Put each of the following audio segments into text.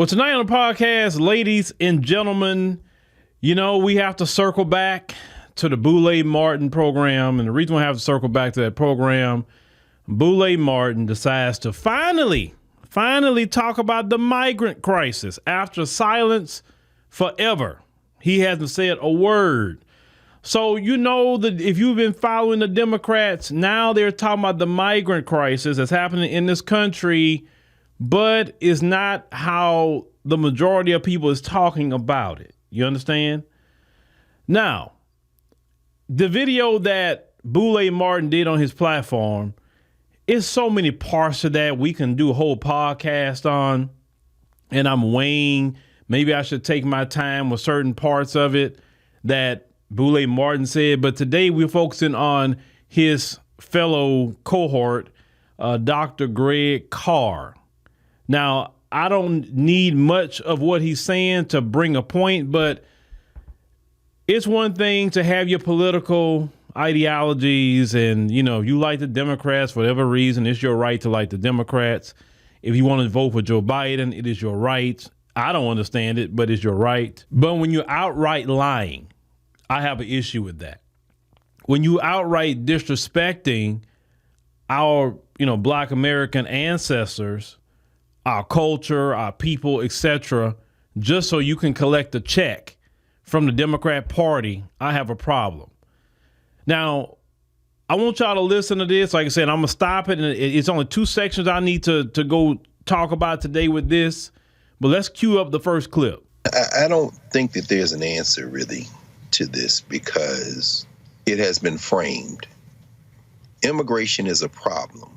Well, tonight on the podcast, ladies and gentlemen, we have to circle back to the Boule Martin program. And the reason we have to circle back to that program, Boule Martin decides to finally talk about the migrant crisis after silence forever. He hasn't said a word. So, that if you've been following the Democrats, now they're talking about the migrant crisis that's happening in this country, but it's not how the majority of people is talking about it. You understand? Now, the video that Boule Martin did on his platform, is so many parts of that we can do a whole podcast on, and I'm weighing, maybe I should take my time with certain parts of it that Boule Martin said, but today we're focusing on his fellow cohort, Dr. Greg Carr. Now, I don't need much of what he's saying to bring a point, but it's one thing to have your political ideologies and, you like the Democrats for whatever reason. It's your right to like the Democrats. If you want to vote for Joe Biden, it is your right. I don't understand it, but it's your right. But when you're outright lying, I have an issue with that. When you outright disrespecting our, Black American ancestors, our culture, our people, etc., just so you can collect a check from the Democrat Party, I have a problem. Now, I want y'all to listen to this. Like I said, I'm going to stop it. And it's only two sections I need to go talk about today with this. But let's cue up the first clip. I don't think that there's an answer really to this because it has been framed. Immigration is a problem.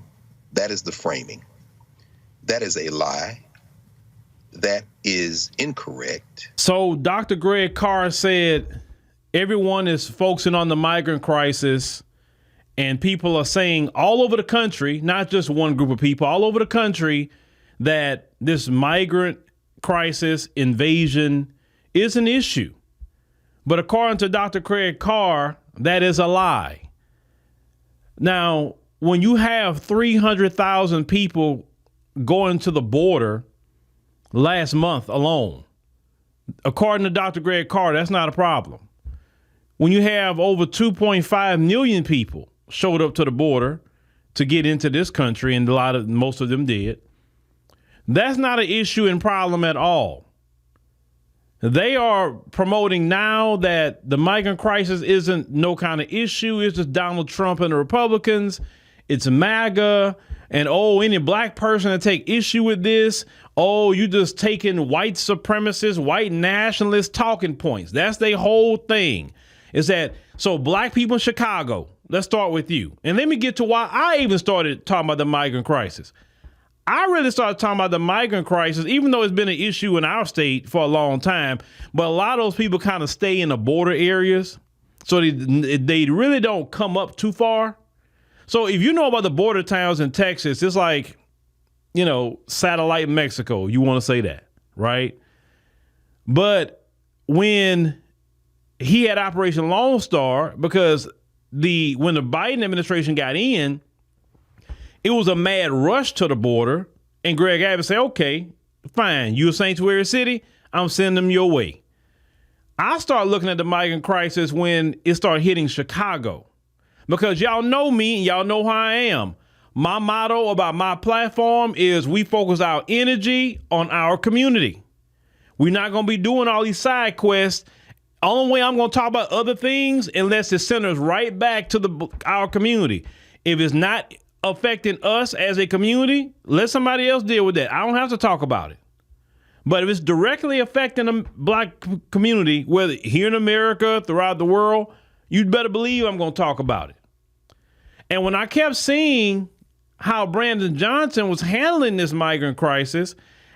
That is the framing. That is a lie. That is incorrect. So Dr. Greg Carr said everyone is focusing on the migrant crisis, and people are saying all over the country, not just one group of people, all over the country, that this migrant crisis, invasion is an issue. But according to Dr. Greg Carr, that is a lie. Now, when you have 300,000 people going to the border last month alone, according to Dr. Greg Carr, that's not a problem. When you have over 2.5 million people showed up to the border to get into this country, and most of them did, that's not an issue and problem at all. They are promoting now that the migrant crisis isn't no kind of issue. It's just Donald Trump and the Republicans. It's MAGA. And, any black person that take issue with this, you just taking white supremacist, white nationalist talking points. That's their whole thing. Is that, so black people in Chicago, let's start with you. And let me get to why I even started talking about the migrant crisis. I really started talking about the migrant crisis, even though it's been an issue in our state for a long time. But a lot of those people kind of stay in the border areas. So they really don't come up too far. So if you know about the border towns in Texas, it's like, satellite Mexico. You want to say that, right? But when he had Operation Lone Star, because when the Biden administration got in, it was a mad rush to the border, and Greg Abbott said, okay, fine, you're a sanctuary city, I'm sending them your way. I started looking at the migrant crisis when it started hitting Chicago, because y'all know me and y'all know how I am. My motto about my platform is we focus our energy on our community. We're not going to be doing all these side quests. Only way I'm going to talk about other things unless it centers right back to our community. If it's not affecting us as a community, let somebody else deal with that. I don't have to talk about it. But if it's directly affecting the black community, whether here in America, throughout the world, you'd better believe I'm going to talk about it. And when I kept seeing how Brandon Johnson was handling this migrant crisis,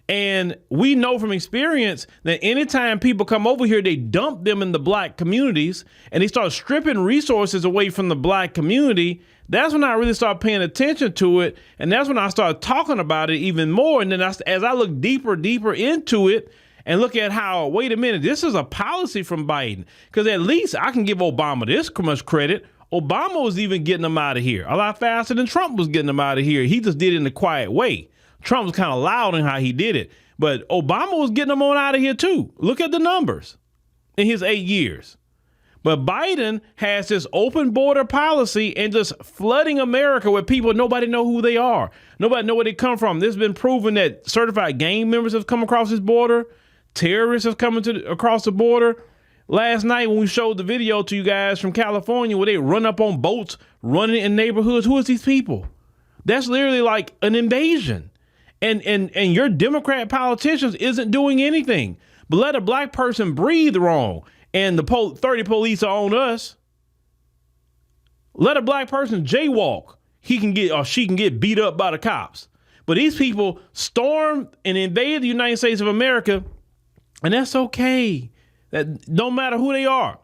and we know from experience that anytime people come over here, they dump them in the black communities and they start stripping resources away from the black community. That's when I really started paying attention to it. And that's when I started talking about it even more. And then as I look deeper into it and look at how, wait a minute, this is a policy from Biden. Because at least I can give Obama this much credit. Obama was even getting them out of here a lot faster than Trump was getting them out of here. He just did it in a quiet way. Trump was kind of loud in how he did it. But Obama was getting them on out of here too. Look at the numbers in his 8 years. But Biden has this open border policy and just flooding America with people. Nobody know who they are. Nobody know where they come from. This has been proven that certified gang members have come across this border. Terrorists have come across the border. Last night when we showed the video to you guys from California where they run up on boats, running in neighborhoods. Who is these people? That's literally like an invasion. And your Democrat politicians isn't doing anything but let a black person breathe wrong. And the 30 police are on us. Let a black person jaywalk. He can get or she can get beat up by the cops. But these people stormed and invaded the United States of America, and that's okay. That don't matter who they are.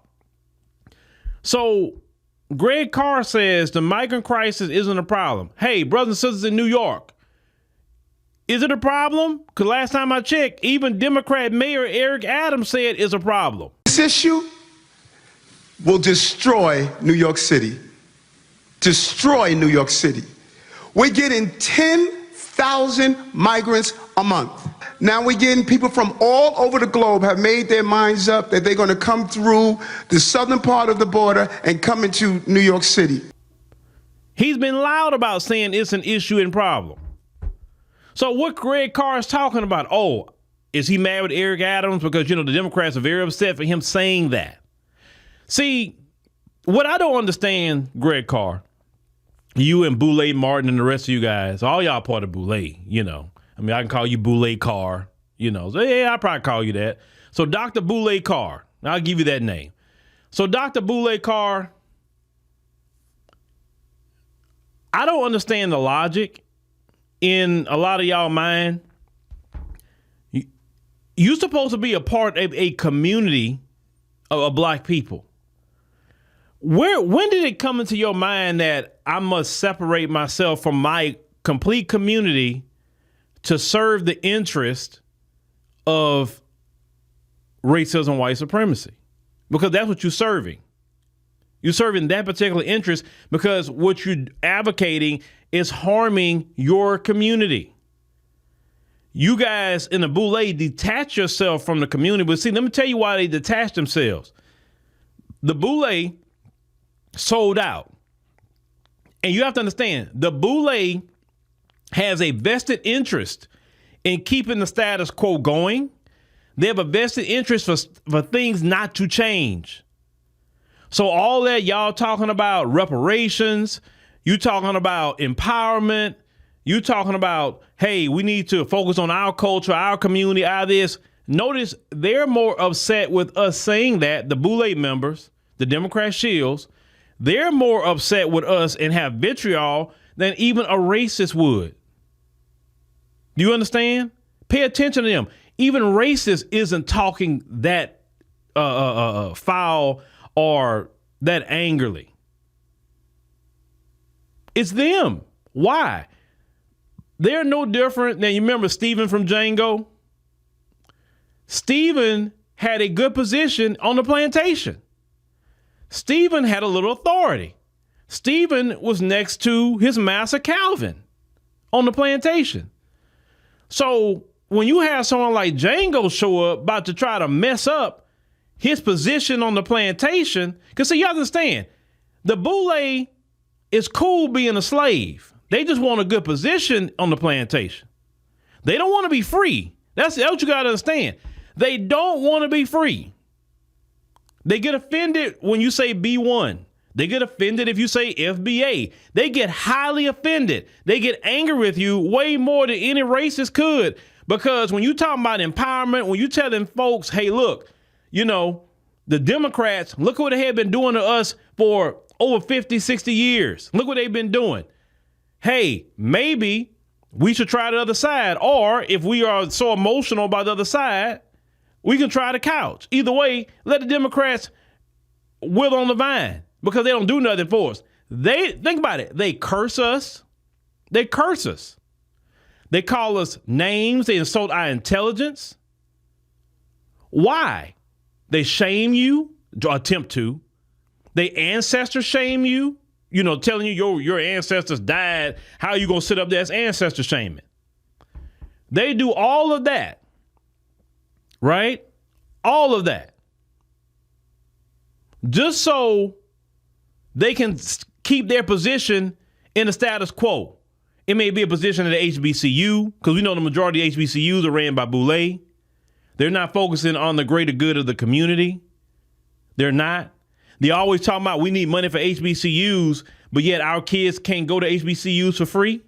So Greg Carr says the migrant crisis isn't a problem. Hey, brothers and sisters in New York, is it a problem? Because last time I checked, even Democrat Mayor Eric Adams said it's a problem. This issue will destroy New York City. Destroy New York City. We're getting 10,000 migrants a month. Now we're getting people from all over the globe have made their minds up that they're going to come through the southern part of the border and come into New York City. He's been loud about saying it's an issue and problem. So what Greg Carr is talking about, is he mad with Eric Adams? Because, the Democrats are very upset for him saying that. See, what I don't understand, Greg Carr, you and Boule Martin and the rest of you guys, all y'all part of Boule, I can call you Boule Carr, So, yeah, I'll probably call you that. So Dr. Boule Carr, I'll give you that name. So Dr. Boule Carr, I don't understand the logic in a lot of y'all mind. You're supposed to be a part of a community of black people. When did it come into your mind that I must separate myself from my complete community to serve the interest of racism, white supremacy? Because that's what you're serving. You're serving that particular interest because what you're advocating is harming your community. You guys in the Boule detach yourself from the community. But see, let me tell you why they detached themselves. The Boule sold out. And you have to understand, the Boule has a vested interest in keeping the status quo going. They have a vested interest for things not to change. So all that y'all talking about reparations, you talking about empowerment, you talking about, hey, we need to focus on our culture, our community, our this. Notice they're more upset with us saying that, the Boule members, the Democrat shields, they're more upset with us and have vitriol than even a racist would. Do you understand? Pay attention to them. Even racist isn't talking that foul or that angrily. It's them. Why? They're no different than, you remember Stephen from Django? Stephen had a good position on the plantation. Stephen had a little authority. Stephen was next to his master Calvin on the plantation. So when you have someone like Django show up about to try to mess up his position on the plantation, because see, you understand, the Boule is cool being a slave. They just want a good position on the plantation. They don't want to be free. That's what you got to understand. They don't want to be free. They get offended when you say B1. They get offended if you say FBA. They get highly offended. They get angry with you way more than any racist could. Because when you talk about empowerment, when you telling folks, hey, look, the Democrats, look what they have been doing to us for over 50, 60 years. Look what they've been doing. Hey, maybe we should try the other side. Or if we are so emotional about the other side, we can try the couch. Either way, let the Democrats wither on the vine because they don't do nothing for us. Think about it. They curse us. They curse us. They call us names. They insult our intelligence. Why? They shame you, or attempt to. They ancestor shame you, telling you your ancestors died. How are you going to sit up there as ancestor shaming? They do all of that right? All of that. Just so they can keep their position in the status quo. It may be a position at the HBCU, because we know the majority of HBCUs are ran by Boule. They're not focusing on the greater good of the community. They're not. They always talking about we need money for HBCUs, but yet our kids can't go to HBCUs for free.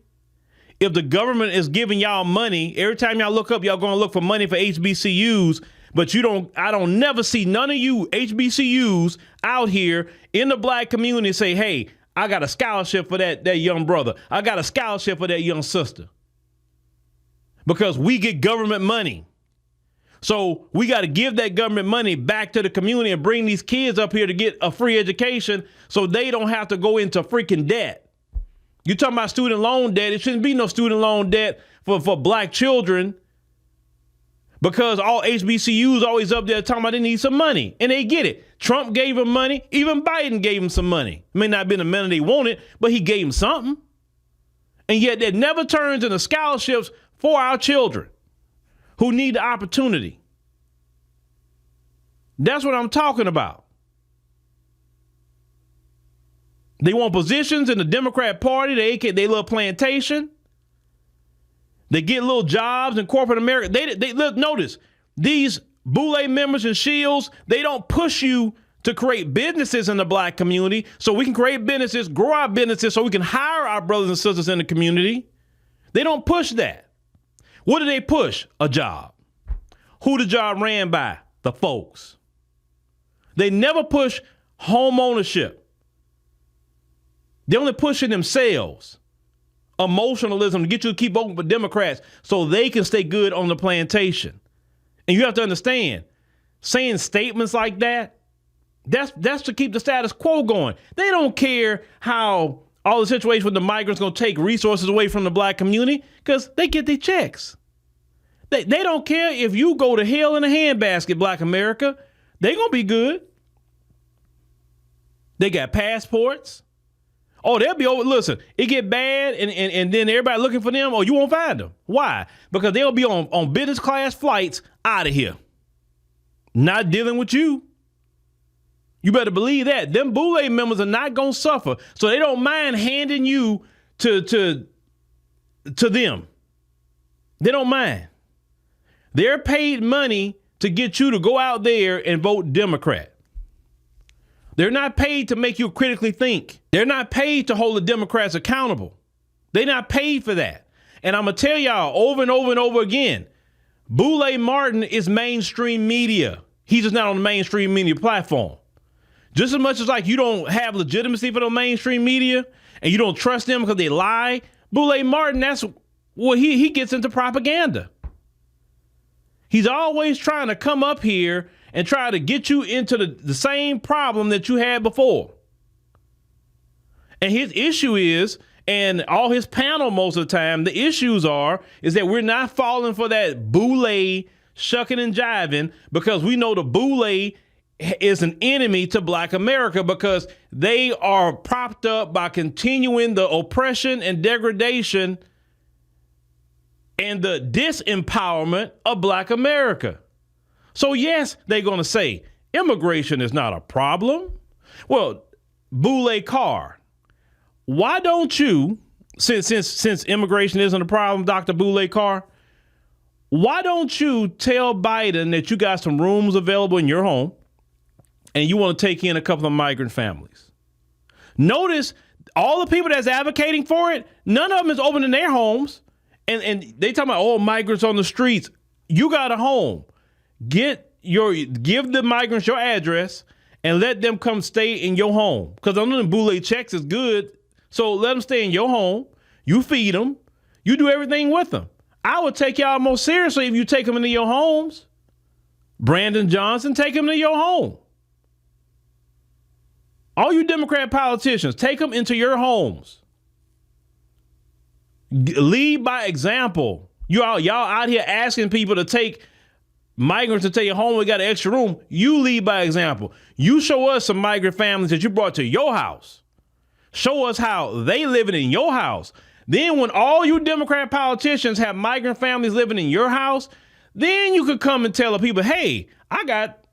If the government is giving y'all money, every time y'all look up, y'all going to look for money for HBCUs, but I don't never see none of you HBCUs out here in the black community say, hey, I got a scholarship for that young brother. I got a scholarship for that young sister. Because we get government money. So we got to give that government money back to the community and bring these kids up here to get a free education so they don't have to go into freaking debt. You're talking about student loan debt. It shouldn't be no student loan debt for black children, because all HBCUs always up there talking about they need some money, and they get it. Trump gave them money. Even Biden gave them some money. It may not have been the money they wanted, but he gave them something. And yet that never turns into scholarships for our children who need the opportunity. That's what I'm talking about. They want positions in the Democrat Party. They love plantation. They get little jobs in corporate America. They look, notice, these Boule members and Shields, they don't push you to create businesses in the black community so we can create businesses, grow our businesses so we can hire our brothers and sisters in the community. They don't push that. What do they push? A job. Who the job ran by? The folks. They never push home ownership. They only push it themselves. Emotionalism to get you to keep voting for Democrats so they can stay good on the plantation. And you have to understand, saying statements like that, that's to keep the status quo going. They don't care how all the situation with the migrants going to take resources away from the black community, because they get their checks. They don't care if you go to hell in a handbasket, black America. They going to be good. They got passports. Oh, they'll be over. Listen, it get bad and then everybody looking for them. Oh, you won't find them. Why? Because they'll be on business class flights out of here. Not dealing with you. You better believe that. Them Boule members are not going to suffer. So they don't mind handing you to them. They don't mind. They're paid money to get you to go out there and vote Democrat. They're not paid to make you critically think. They're not paid to hold the Democrats accountable. They're not paid for that. And I'm going to tell y'all over and over and over again, Boule Martin is mainstream media. He's just not on the mainstream media platform. Just as much as like you don't have legitimacy for the mainstream media and you don't trust them because they lie, Boule Martin, that's what he gets into propaganda. He's always trying to come up here and try to get you into the same problem that you had before. And his issue is, and all his panel most of the time, the issues is that we're not falling for that Boule shucking and jiving, because we know the Boule is an enemy to black America because they are propped up by continuing the oppression and degradation and the disempowerment of black America. So yes, they're going to say immigration is not a problem. Well, Boule Carr, why don't you, since immigration isn't a problem, Dr. Boule Carr, why don't you tell Biden that you got some rooms available in your home and you want to take in a couple of migrant families? Notice all the people that's advocating for it, none of them is opening their homes. And they talking about, oh, migrants on the streets. You got a home. Give the migrants your address and let them come stay in your home. Because I know the Boule checks is good. So let them stay in your home. You feed them. You do everything with them. I would take y'all more seriously if you take them into your homes. Brandon Johnson, take them to your home. All you Democrat politicians, take them into your homes. Lead by example. Y'all out here asking people to take migrants to take you home. We got an extra room. You lead by example. You show us some migrant families that you brought to your house. Show us how they living in your house. Then when all you Democrat politicians have migrant families living in your house, Then you could come and tell the people, hey, I got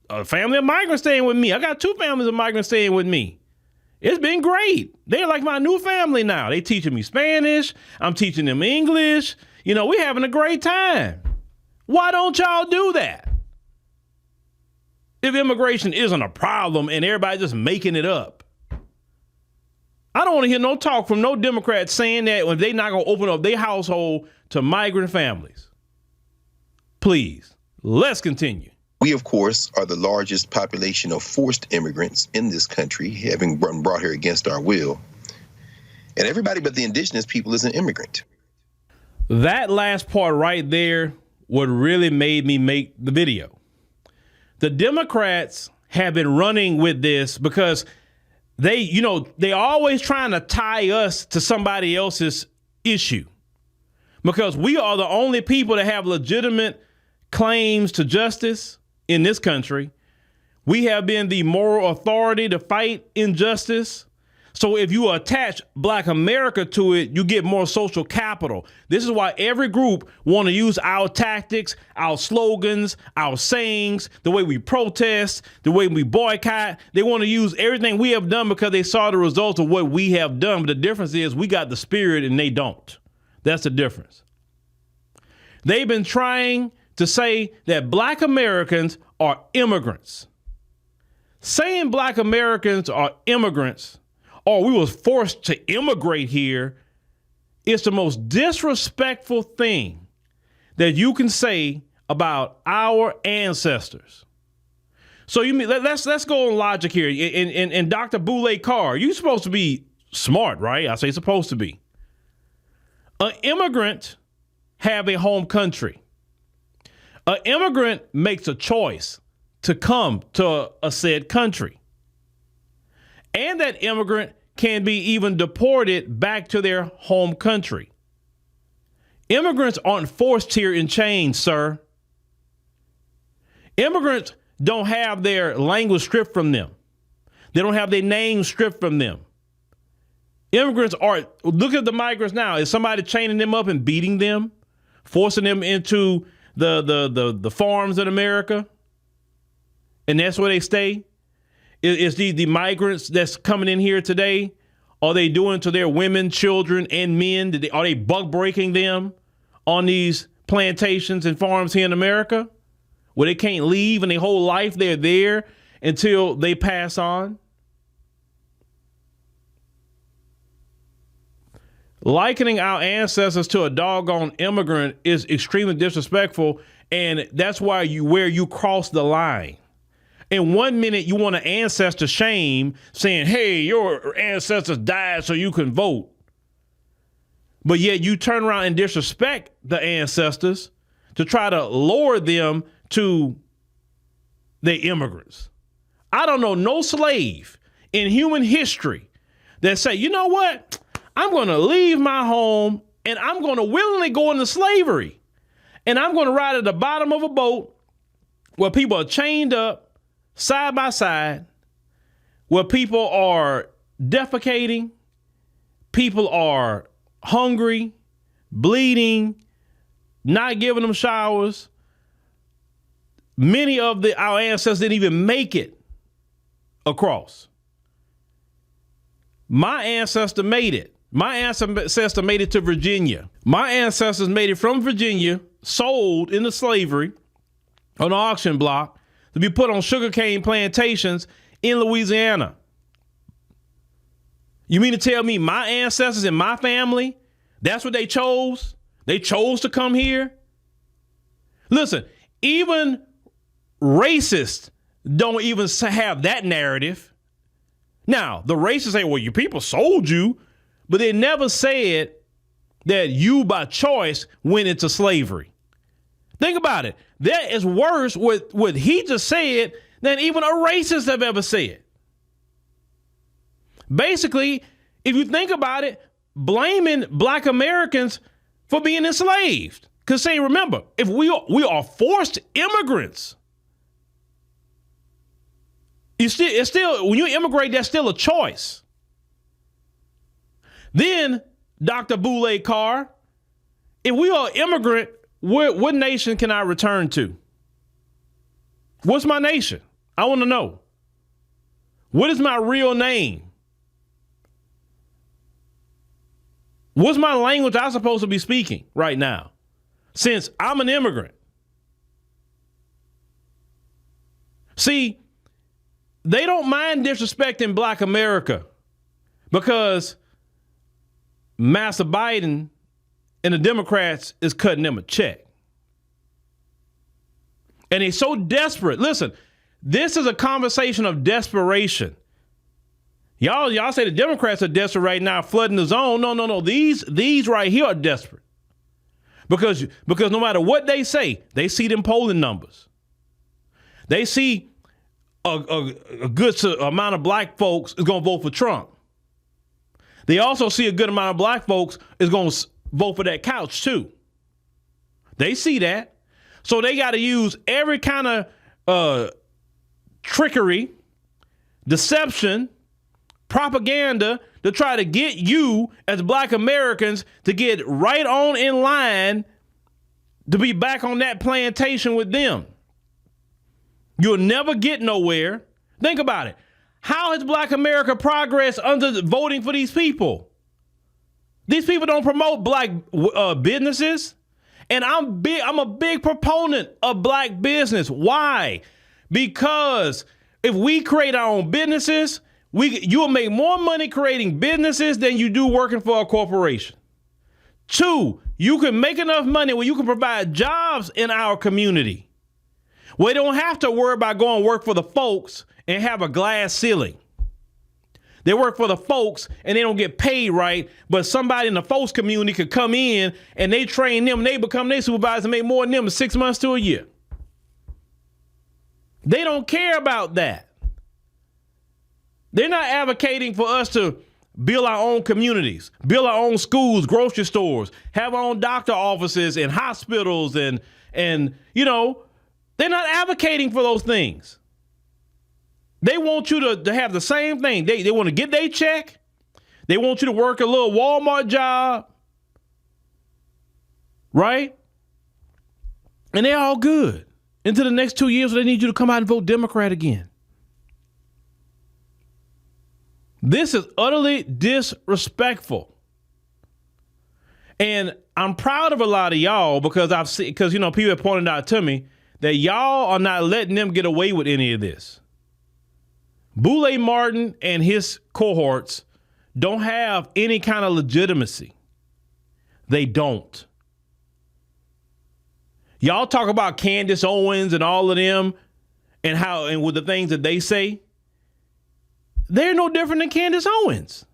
a family of migrants staying with me. I got 2 families of migrants staying with me. It's been great. They're like my new family now. They teaching me Spanish. I'm teaching them English. You know, we're having a great time. Why don't y'all do that? If immigration isn't a problem and everybody just making it up. I don't want to hear no talk from no Democrats saying that when they're not going to open up their household to migrant families. Please, let's continue. We, of course, are the largest population of forced immigrants in this country, having been brought here against our will. And everybody but the indigenous people is an immigrant. That last part right there, what really made me make the video. The Democrats have been running with this because they always trying to tie us to somebody else's issue. Because we are the only people that have legitimate claims to justice in this country. We have been the moral authority to fight injustice. So if you attach Black America to it, you get more social capital. This is why every group want to use our tactics, our slogans, our sayings, the way we protest, the way we boycott. They want to use everything we have done because they saw the results of what we have done. But the difference is we got the spirit and they don't. That's the difference. They've been trying to say that Black Americans are immigrants. Saying Black Americans are immigrants, or we was forced to immigrate here, is the most disrespectful thing that you can say about our ancestors. So let's go on logic here. And Dr. Boule Carr, you're supposed to be smart, right? I say supposed to be. An immigrant have a home country. An immigrant makes a choice to come to a said country. And that immigrant can be even deported back to their home country. Immigrants aren't forced here in chains, sir. Immigrants don't have their language stripped from them. They don't have their name stripped from them. Immigrants are, look at the migrants now. Is somebody chaining them up and beating them, forcing them into the farms in America? And that's where they stay? Is the migrants that's coming in here today, are they doing to their women, children, and men? Are they bug breaking them on these plantations and farms here in America where they can't leave and their whole life they're there until they pass on? Likening our ancestors to a doggone immigrant is extremely disrespectful, and that's where you cross the line. In 1 minute, you want an ancestor shame, saying, hey, your ancestors died so you can vote. But yet you turn around and disrespect the ancestors to try to lower them to the immigrants. I don't know no slave in human history that say, you know what? I'm going to leave my home and I'm going to willingly go into slavery. And I'm going to ride at the bottom of a boat where people are chained up side by side, where people are defecating, people are hungry, bleeding, not giving them showers. Many of our ancestors didn't even make it across. My ancestor made it. My ancestor made it to Virginia. My ancestors made it from Virginia, sold into slavery on an auction block to be put on sugarcane plantations in Louisiana. You mean to tell me my ancestors and my family, that's what they chose? They chose to come here? Listen, even racists don't even have that narrative. Now, the racists say, well, your people sold you, but they never said that you by choice went into slavery. Think about it. That is worse what he just said than even a racist have ever said. Basically, if you think about it, blaming Black Americans for being enslaved. Because say, remember, if we are forced immigrants, it's still when you immigrate, that's still a choice. Then, Dr. Boule Carr, if we are immigrant, what nation can I return to? What's my nation? I want to know. What is my real name? What's my language I'm supposed to be speaking right now? Since I'm an immigrant. See, they don't mind disrespecting Black America because Master Biden and the Democrats is cutting them a check. And they're so desperate. Listen, this is a conversation of desperation. Y'all say the Democrats are desperate right now, flooding the zone. No. These right here are desperate. Because no matter what they say, they see them polling numbers. They see a good amount of Black folks is going to vote for Trump. They also see a good amount of Black folks is going to vote for that couch too. They see that. So they got to use every kind of trickery, deception, propaganda to try to get you as Black Americans to get right on in line to be back on that plantation with them. You'll never get nowhere. Think about it. How has Black America progressed under voting for these people? These people don't promote Black businesses. And I'm a big proponent of Black business. Why? Because if we create our own businesses, you'll make more money creating businesses than you do working for a corporation. 2, you can make enough money where you can provide jobs in our community. We don't have to worry about going to work for the folks and have a glass ceiling. They work for the folks and they don't get paid right, but somebody in the folks community could come in and they train them and they become their supervisor and make more than them in 6 months to a year. They don't care about that. They're not advocating for us to build our own communities, build our own schools, grocery stores, have our own doctor offices and hospitals and you know, they're not advocating for those things. They want you to have the same thing. They want to get their check. They want you to work a little Walmart job. Right? And they're all good. Into the next 2 years, they need you to come out and vote Democrat again. This is utterly disrespectful. And I'm proud of a lot of y'all because you know, people have pointed out to me that y'all are not letting them get away with any of this. Boule Martin and his cohorts don't have any kind of legitimacy. They don't. Y'all talk about Candace Owens and all of them and with the things that they say. They're no different than Candace Owens.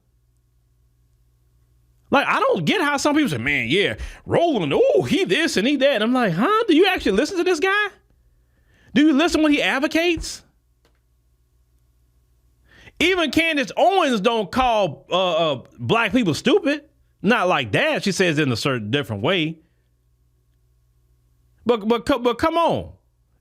Like, I don't get how some people say, man, yeah, Roland, oh, he this and he that. And I'm like, huh? Do you actually listen to this guy? Do you listen when he advocates? Even Candace Owens don't call Black people stupid. Not like that. She says it in a certain different way. But come on.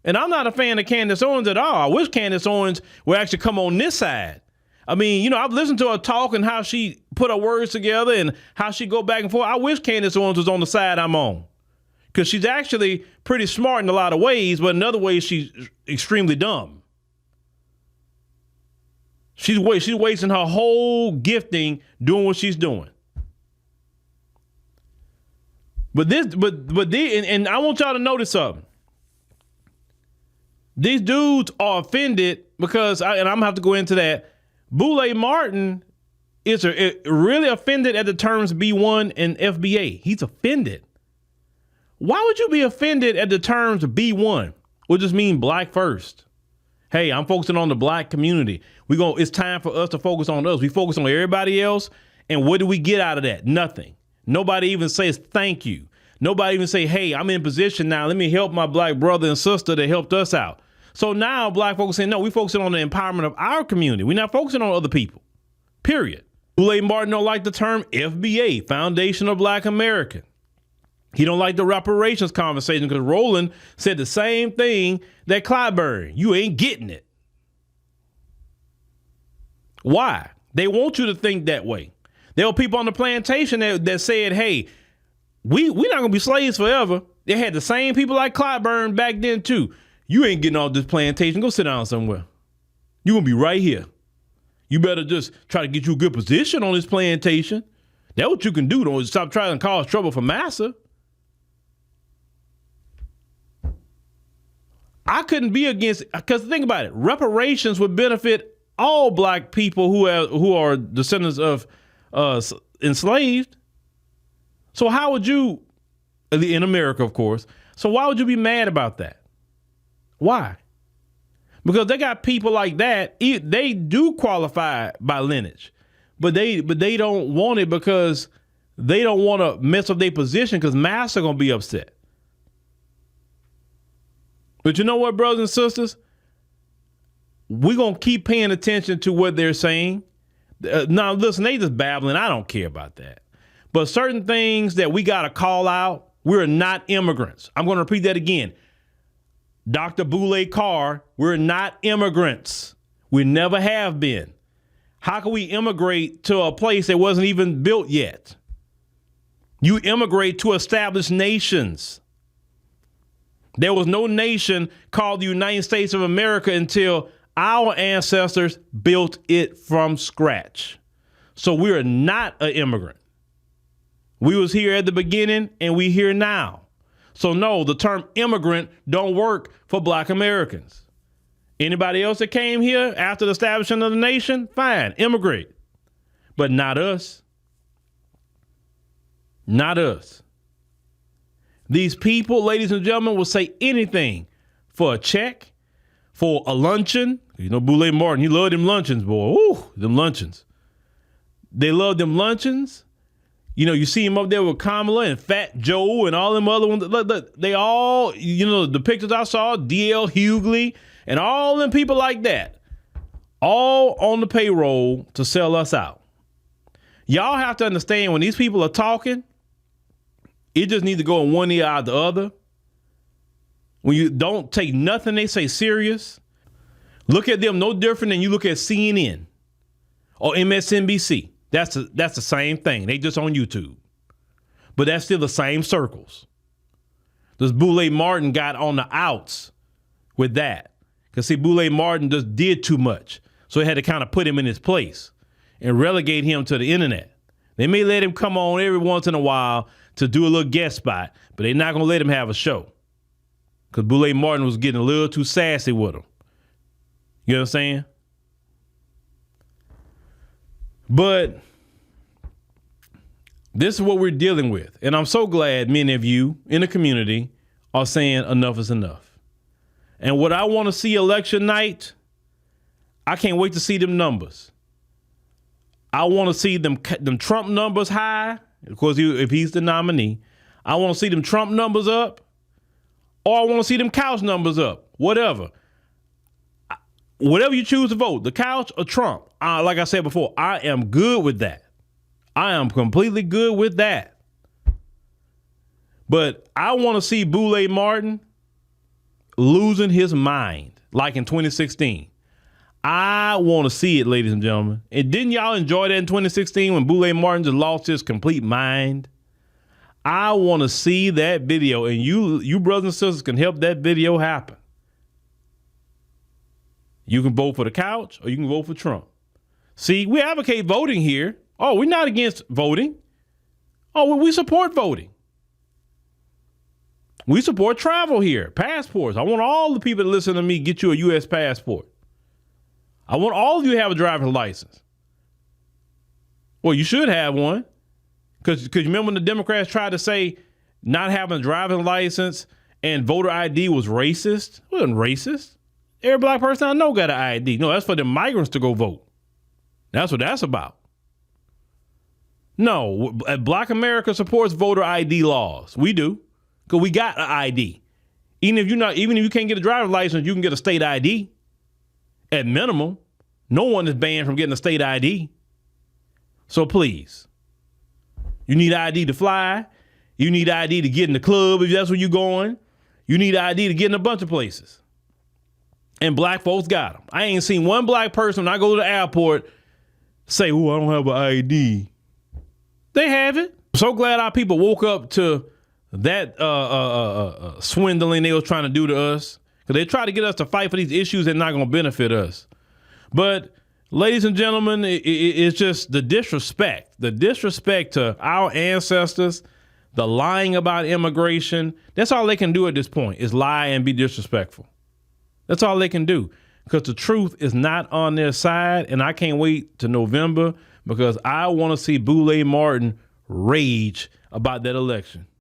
And I'm not a fan of Candace Owens at all. I wish Candace Owens would actually come on this side. I mean, you know, I've listened to her talk and how she put her words together and how she go back and forth. I wish Candace Owens was on the side I'm on. Because she's actually pretty smart in a lot of ways, but in other ways, she's extremely dumb. She's wasting her whole gifting doing what she's doing. But I want y'all to notice something. These dudes are offended because, and I'm gonna have to go into that. Boule Martin is really offended at the terms B1 and FBA. He's offended. Why would you be offended at the terms B1? Which just mean Black first. Hey, I'm focusing on the Black community. It's time for us to focus on us. We focus on everybody else. And what do we get out of that? Nothing. Nobody even says thank you. Nobody even say, hey, I'm in position now. Let me help my Black brother and sister that helped us out. So now Black folks saying, no, we're focusing on the empowerment of our community. We're not focusing on other people, period. Boule Martin don't like the term FBA, Foundation of Black American. He don't like the reparations conversation because Roland said the same thing that Clyburn. You ain't getting it. Why? They want you to think that way. There were people on the plantation that said, hey, we're not going to be slaves forever. They had the same people like Clyburn back then too. You ain't getting off this plantation. Go sit down somewhere. You're going to be right here. You better just try to get you a good position on this plantation. That's what you can do. Don't stop trying to cause trouble for massa. I couldn't be against, because think about it. Reparations would benefit all black people who are descendants of enslaved. So how would you, in America, of course, so why would you be mad about that? Why? Because they got people like that. They do qualify by lineage, but they don't want it because they don't want to mess up their position because massa gonna be upset. But you know what, brothers and sisters? We're going to keep paying attention to what they're saying. Now, listen, they just babbling. I don't care about that. But certain things that we got to call out, we're not immigrants. I'm going to repeat that again. Dr. Boule Carr, we're not immigrants. We never have been. How can we immigrate to a place that wasn't even built yet? You immigrate to established nations. There was no nation called the United States of America until our ancestors built it from scratch. So we are not an immigrant. We was here at the beginning and we here now. So no, the term immigrant don't work for black Americans. Anybody else that came here after the establishment of the nation, fine, immigrate. But not us. Not us. These people, ladies and gentlemen, will say anything for a check, for a luncheon. You know, Boule Martin, he loved them luncheons, boy. Ooh, them luncheons. They love them luncheons. You know, you see him up there with Kamala and Fat Joe and all them other ones. Look, they all, you know, the pictures I saw, D.L. Hughley and all them people like that, all on the payroll to sell us out. Y'all have to understand when these people are talking, it just needs to go in one ear out the other. When you don't take nothing they say serious, look at them no different than you look at CNN or MSNBC. That's the same thing. They just on YouTube. But that's still the same circles. This Boule Martin got on the outs with that. Because see, Boule Martin just did too much. So they had to kind of put him in his place and relegate him to the internet. They may let him come on every once in a while to do a little guest spot, but they're not going to let him have a show. Because Boule Martin was getting a little too sassy with him. You know what I'm saying? But this is what we're dealing with. And I'm so glad many of you in the community are saying enough is enough. And what I want to see election night, I can't wait to see them numbers. I want to see them Trump numbers high. Of course, if he's the nominee, I want to see them Trump numbers up, or I want to see them couch numbers up, whatever. Whatever you choose to vote, the couch or Trump. Like I said before, I am good with that. I am completely good with that. But I want to see Boule Martin losing his mind like in 2016. I want to see it, ladies and gentlemen. And didn't y'all enjoy that in 2016 when Boule Martin just lost his complete mind? I want to see that video, and you brothers and sisters can help that video happen. You can vote for the couch or you can vote for Trump. See, we advocate voting here. Oh, we're not against voting. Oh, we support voting. We support travel here, passports. I want all the people that listen to me get you a U.S. passport. I want all of you to have a driver's license. Well, you should have one. Because you remember when the Democrats tried to say not having a driver's license and voter ID was racist? It wasn't racist. Every black person I know got an ID. No, that's for the migrants to go vote. That's what that's about. No, Black America supports voter ID laws. We do. Because we got an ID. Even if you can't get a driver's license, you can get a state ID. At minimum, no one is banned from getting a state ID. So please, you need ID to fly. You need ID to get in the club if that's where you're going. You need ID to get in a bunch of places. And black folks got them. I ain't seen one black person when I go to the airport say, "Oh, I don't have an ID." They have it. I'm so glad our people woke up to that swindling they was trying to do to us. Because they try to get us to fight for these issues that are not going to benefit us. But ladies and gentlemen, it's just the disrespect to our ancestors, the lying about immigration. That's all they can do at this point is lie and be disrespectful. That's all they can do because the truth is not on their side. And I can't wait to November because I want to see Boule Martin rage about that election.